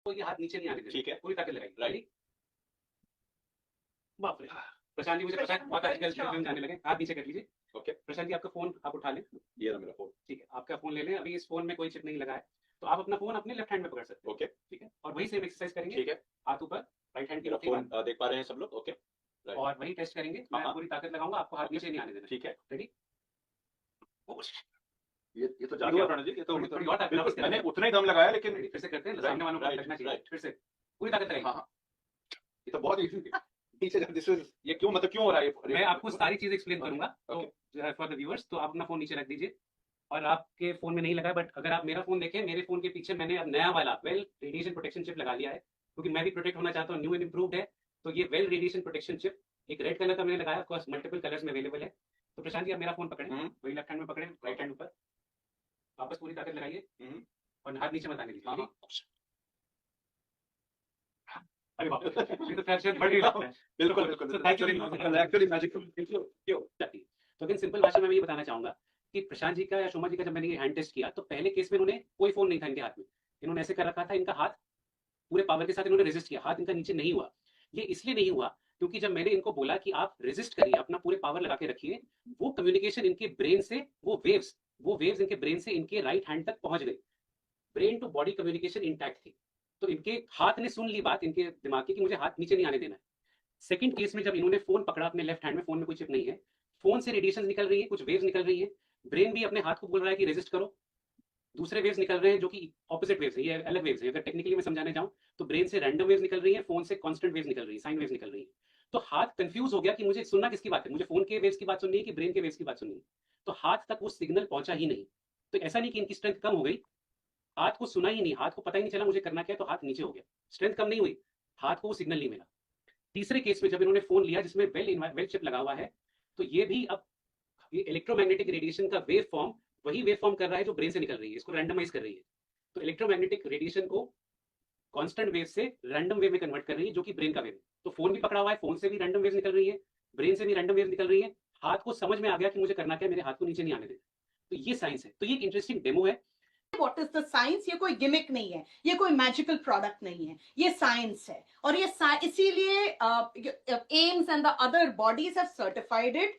तो ये हाथ नीचे नहीं आने देना, ठीक है, पूरी ताकत लगाइए। राइट। बाप रे! प्रशांत जी, मुझे पता है बहुत आजकल फिल्म जाने लगे, हाथ नीचे कर लीजिए। ओके, प्रशांत जी, आपका फ़ोन आप उठा लें। ये रहा मेरा फ़ोन। ठीक है, आपका फ़ोन ले लें, अभी इस फ़ोन में कोई चिप नहीं लगा है, तो आप अपना फ़ोन अपने लेफ्ट हैंड में पकड़ सकते हैं। ओके, ठीक है? और वही सेम एक्सरसाइज़ करेंगे, ठीक है। हाथ ऊपर, राइट हैंड की मेरा मुट्ठी फ़ोन बंद, देख पा रहे हैं सब लोग? Okay, right. और वही टेस्ट करेंगे। हाँ, मैं हाँ। पूरी ताकत लगाऊँगा, आपको हाथ ओके, नीचे नहीं आने देना। ठीक है। रेडी? ये तो थोड़ी जादू है और- प्रणव जी, ये तो थोड़ी और ताकत बिल्कुल, लगाओ। मैंने उतना ही दम लगाया लेकिन फिर से करते हैं, राइट, सामने वालों को राइट, लगना चाहिए। राइट। फिर से, पूरी ताकत लगाइए। हाँ, हाँ। ये तो बहुत ईज़ी है। पीछे दिस इज़ ये क्यों मतलब क्यों हो रहा है ये? मैं आपको सारी चीज़ एक्सप्लेन ओके, करूँगा, तो ओके। फॉर द व्यूअर्स, तो आप अपना फ़ोन नीचे रख दीजिए। और आपके फ़ोन में नहीं लगा है, बट अगर आप मेरा फ़ोन देखें, मेरे फ़ोन के पीछे मैंने अब नया वाला वेल रेडिएशन प्रोटेक्शन चिप लगा लिया है, क्योंकि मैं भी प्रोटेक्ट होना चाहता हूँ, न्यू एंड इम्प्रूव्ड है। तो ये वेल रेडिएशन प्रोटेक्शन चिप, एक रेड कलर का मैंने लगाया, ऑफ कोर्स मल्टीपल कलर्स में अवेलेबल है। तो प्रशांत जी, आप मेरा फ़ोन पकड़ें, हुँ, वही लेफ्ट हैंड में पकड़ें, राइट हैंड ऊपर, वापस पूरी ताकत लगाइए हुँ। और हाथ नीचे मत आने दीजिए। हाँ, ready? हाँ। अरे बाप रे! ये तो शायद बढ़ ही लगता है। बिल्कुल, बिल्कुल, So बिल्कुल। thank you very actually much. Actually magical. क्यों जाती है। तो अगेन सिंपल भाषा में मैं ये बताना चाहूँगा कि प्रशांत जी का या शोमा जी का जब मैंने ये हैंड टेस्ट किया, तो पहले केस में इन्होंने कोई फ़ोन नहीं था इनके हाथ में। इन्होंने ऐसे कर रखा था, इनका हाथ पूरे पावर के साथ इन्होंने रेज़िस्ट किया, हाथ इनका नीचे नहीं हुआ। ये इसलिए नहीं हुआ क्योंकि जब मैंने इनको बोला कि आप रेज़िस्ट करिए, अपना पूरे पावर लगा के रखिए, वो कम्युनिकेशन इनके ब्रेन से, वो वेव्स इनके ब्रेन से इनके राइट हैंड तक पहुँच गई। Brain to body communication intact थी। तो इनके हाथ ने सुन ली बात इनके दिमाग की कि मुझे हाथ नीचे नहीं आने देना है। सेकंड केस में जब इन्होंने फोन पकड़ा अपने लेफ्ट हैंड में, फोन में कोई चिप नहीं है, फोन से रेडिएशन निकल रही है, कुछ वेव्स निकल रही है, ब्रेन भी अपने हाथ को बोल रहा है कि रेजिस्ट करो, दूसरे वेव्स निकल रहे हैं जो कि ऑपोजिट वेव्स है, ये अलग वेव्स है। अगर टेक्निकली मैं समझाने जाऊं तो ब्रेन से रैंडम वेव्स निकल रही है, फोन से कांस्टेंट वेव्स निकल रही है, साइन वेव्स निकल रही है। तो हाथ कंफ्यूज हो गया कि मुझे सुनना किसकी बात है, मुझे फोन के वेव्स की बात सुननी है कि ब्रेन के वेव्स की बात सुननी है। तो हाथ तक वो सिग्नल पहुंचा ही नहीं। तो ऐसा नहीं कि इनकी स्ट्रेंथ कम हो गई, हाथ को सुना ही नहीं, हाथ को पता ही नहीं चला मुझे करना क्या है, तो हाथ नीचे हो गया। स्ट्रेंथ कम नहीं हुई, हाथ को वो सिग्नल नहीं मिला। तीसरे केस में जब इन्होंने फोन लिया जिसमें वेल चिप लगा हुआ है, तो ये भी अब ये इलेक्ट्रोमैग्नेटिक रेडिएशन का वेव फॉर्म वही वेव फॉर्म कर रहा है जो ब्रेन से निकल रही है, इसको रैंडमाइज कर रही है। तो इलेक्ट्रोमैग्नेटिक रेडिएशन को कांस्टेंट वेव से रैंडम वेव में कन्वर्ट कर रही है, जो कि ब्रेन का वेव है। तो फोन भी पकड़ा हुआ है, फोन से भी रैंडम वेव निकल रही है, ब्रेन से भी रैंडम वेव निकल रही है। हाथ को समझ में आ गया कि मुझे करना क्या है, मेरे हाथ को नीचे नहीं आने देना। तो ये साइंस है। तो ये एक इंटरेस्टिंग डेमो है। What is the science? ये कोई गिमिक नहीं है, ये कोई मैजिकल प्रोडक्ट नहीं है, ये साइंस है। और ये इसीलिए AIIMS and the other bodies have certified it